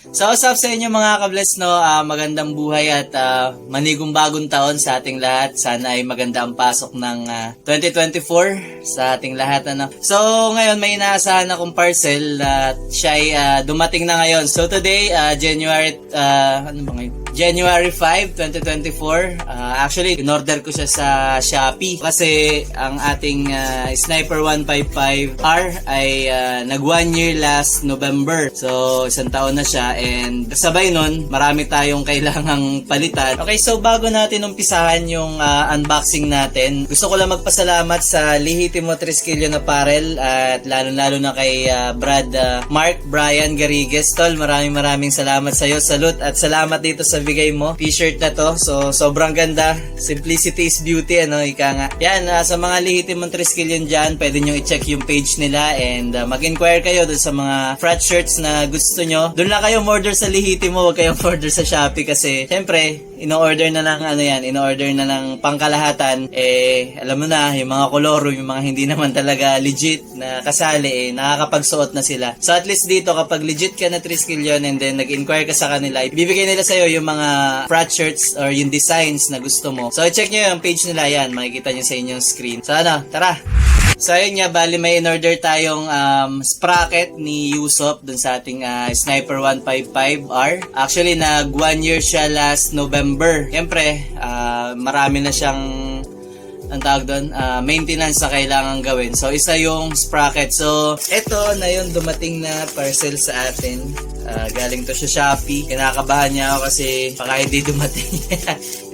So, what's up sa inyo mga kabless, no? Magandang buhay at manigong bagong taon sa ating lahat. Sana ay maganda ang pasok ng 2024 sa ating lahat, ano? So, ngayon may inaasahan akong parcel at siya ay dumating na ngayon. So, today, January 5, 2024. Actually, in-order ko siya sa Shopee kasi ang ating Sniper 155R ay nag 1 year last November. So, isang taon na siya and kasabay nun, marami tayong kailangang palitan. Okay, so bago natin umpisahan yung unboxing natin, gusto ko lang magpasalamat sa Lehitimo Triskelion Apparel at lalo-lalo na kay Brad Mark Brian Garrigues. Tol, maraming salamat sa iyo. Salute at salamat dito sa bigay mo. T-shirt na to. So, sobrang ganda. Simplicity is beauty, ano, ika nga. Yan, sa mga Lehitimo Triskelion dyan, pwede nyo i-check yung page nila and mag-inquire kayo doon sa mga frat shirts na gusto nyo. Doon lang kayo order sa Lehitimo, huwag kayong order sa Shopee kasi syempre, in-order na lang in-order na lang pangkalahatan. Alam mo na, yung mga koloro, yung mga hindi naman talaga legit na kasali, nakakapagsuot na sila. So at least dito, kapag legit ka na Triskelion and then nag-inquire ka sa kanila, ibibigay nila sa'yo yung mga frat shirts or yung designs na gusto mo. So i-check nyo yung page nila, yan, makikita nyo sa inyong screen. So ano, tara! So ayun nga, bali may in-order tayong sprocket ni Yusop dun sa ating Sniper 155R. Actually, nag 1 year siya last November. Siyempre, marami na siyang ang tawag doon, maintenance na kailangan gawin. So, isa yung sprocket. So, ito na yung dumating na parcel sa atin. Galing to sa Shopee. Kinakabahan niya ako kasi baka hindi dumating.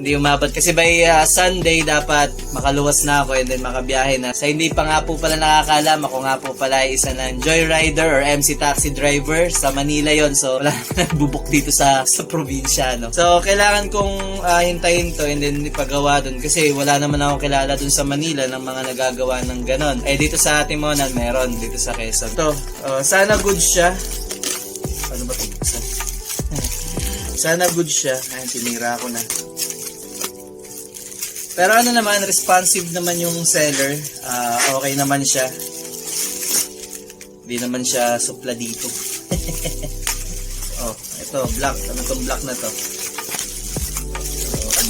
Hindi umabot. Kasi by Sunday, dapat makaluwas na ako and then makabiyahe na. Sa hindi pa nga po pala nakakalam, ako nga po pala ay isa ng joyrider or MC taxi driver sa Manila yon. So, wala na nagbubuk dito sa probinsya, no? So, kailangan kong hintayin to and then ipagawa dun kasi wala naman ako kilala dun sa Manila ng mga nagagawa ng ganon. Dito sa ating Monan, meron dito sa Quezon. So, sana good siya. Ano ba ito? Sana good siya. Ayan, tinira ko na. Pero ano naman, responsive naman yung seller. Okay naman siya. Hindi naman siya supla dito. Ito, black. Ano itong black na to?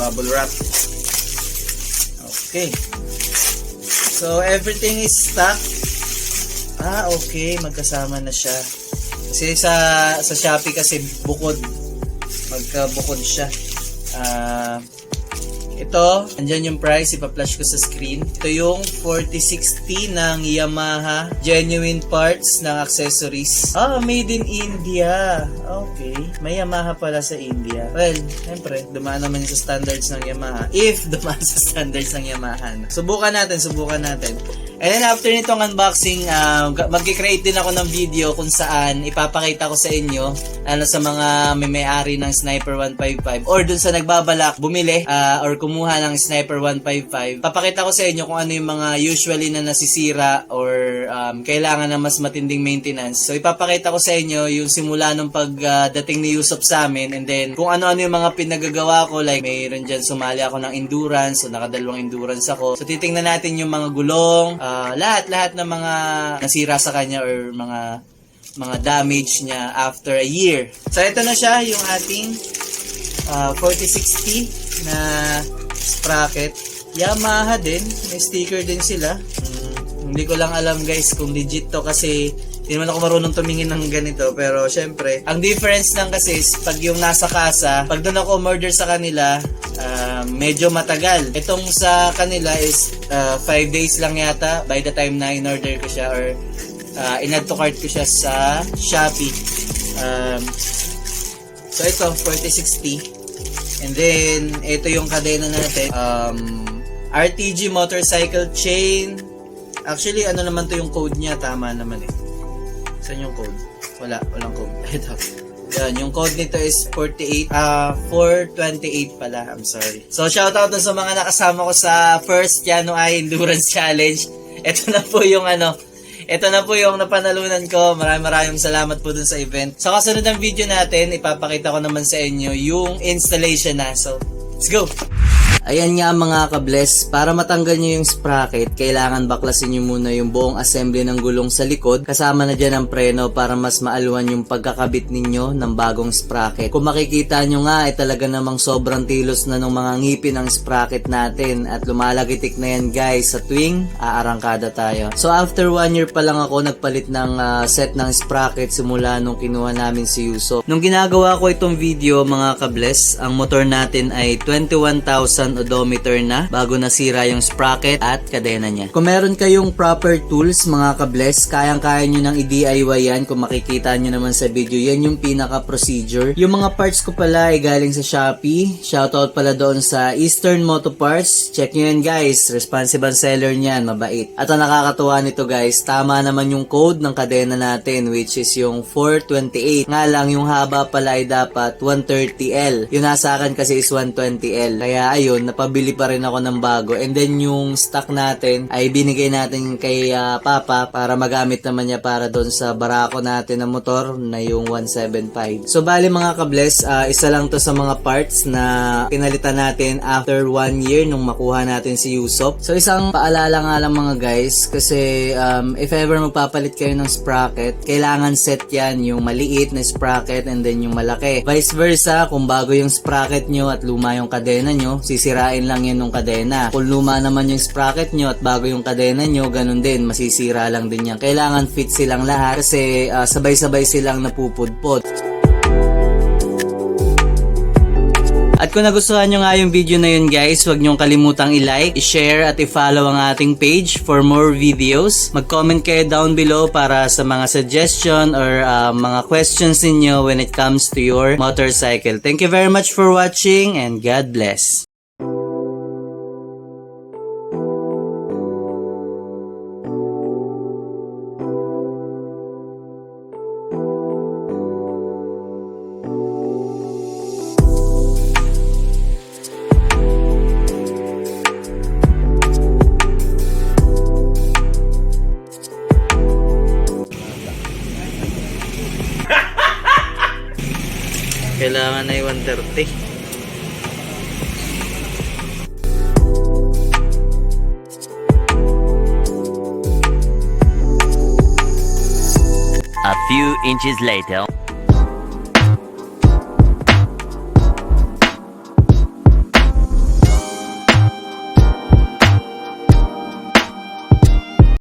Bubble wrap. Okay. So, everything is stuck. Okay. Magkasama na siya. Kasi sa Shopee kasi bukod. Magkabukod siya. Ito, andyan yung price, ipa-flash ko sa screen. Ito yung 4060 ng Yamaha genuine parts ng accessories. Made in India. Okay, may Yamaha pala sa India. Well, siyempre, dumaan naman yung sa standards ng Yamaha. If dumaan sa standards ng Yamaha. Subukan natin. And then after nitong unboxing, mag-create din ako ng video kung saan ipapakita ko sa inyo sa mga may-ari ng Sniper 155 or dun sa nagbabalak bumili or kumuha ng Sniper 155. Papakita ko sa inyo kung ano yung mga usually na nasisira or kailangan ng mas matinding maintenance. So ipapakita ko sa inyo yung simula nung pagdating ni Yusop sa amin and then kung ano-ano yung mga pinagagawa ko, like mayroon dyan sumali ako ng endurance, so nakadalawang endurance ako. So titingnan natin yung mga gulong, lahat ng mga nasira sa kanya or mga damage niya after a year. So ito na siya, yung ating 4060 na sprocket. Yamaha din, may sticker din sila. Hindi ko lang alam guys kung legit to kasi hindi naman ako marunong tumingin ng ganito. Pero syempre, ang difference lang kasi is pag yung nasa kasa, pag doon ako umorder sa kanila, medyo matagal. Itong sa kanila is 5 days lang yata by the time na in-order ko siya or in-add to cart ko siya sa Shopee. So ito, 4060. And then, ito yung kadena natin. RTG motorcycle chain. Actually, ano naman to yung code niya? Tama naman eh. Saan yung code? Walang code. Ito. Yan, yung code nito is 428 pala. I'm sorry. So, shoutout dun sa mga nakasama ko sa first Yano Ay Endurance Challenge. Ito na po yung napanalunan ko. Maraming salamat po dun sa event. Sa kasunod ng video natin, ipapakita ko naman sa inyo yung installation na. So, let's go! Ayan nga mga ka-bless, para matanggal nyo yung sprocket, kailangan baklasin nyo muna yung buong assembly ng gulong sa likod, kasama na dyan ang preno para mas maalwan yung pagkakabit ninyo ng bagong sprocket. Kung makikita nyo nga, ay talaga namang sobrang tilos na ng mga ngipin ng sprocket natin at lumalagitik na yan guys sa tuwing aarangkada tayo. So after 1 year pa lang ako nagpalit ng set ng sprocket simula nung kinuha namin si Yuso. Nung ginagawa ko itong video mga ka-bless, ang motor natin ay 21,000 odometer na bago nasira yung sprocket at kadena niya. Kung meron kayong proper tools mga ka-bless, kayang-kaya nyo nang i-DIY yan. Kung makikita nyo naman sa video, yan yung pinaka-procedure. Yung mga parts ko pala ay galing sa Shopee. Shoutout pala doon sa Eastern Moto Parts. Check nyo yan guys. Responsible seller niyan, mabait. At ang nakakatuwa nito guys, tama naman yung code ng kadena natin which is yung 428. Nga lang yung haba pala ay dapat 130L. Yung nasa akin kasi is 120L. Kaya ayun, napabili pa rin ako ng bago. And then yung stock natin ay binigay natin kay Papa para magamit naman niya para doon sa barako natin na motor na yung 175. So bali mga ka-bless, isa lang to sa mga parts na pinalitan natin after 1 year nung makuha natin si Yusop. So isang paalala nga lang mga guys, kasi if ever magpapalit kayo ng sprocket, kailangan set yan yung maliit na sprocket and then yung malaki. Vice versa, kung bago yung sprocket nyo at luma yung kadena nyo, sisirain lang yan ng kadena. Kung luma naman yung sprocket nyo at bago yung kadena nyo, ganun din, masisira lang din yan. Kailangan fit silang lahat kasi sabay-sabay silang napupudpod. At kung nagustuhan nyo nga yung video na yun guys, huwag nyong kalimutang i-like, i-share at i-follow ang ating page for more videos. Mag-comment kayo down below para sa mga suggestion or mga questions ninyo when it comes to your motorcycle. Thank you very much for watching and God bless. Kailangan ay 130. A few inches later.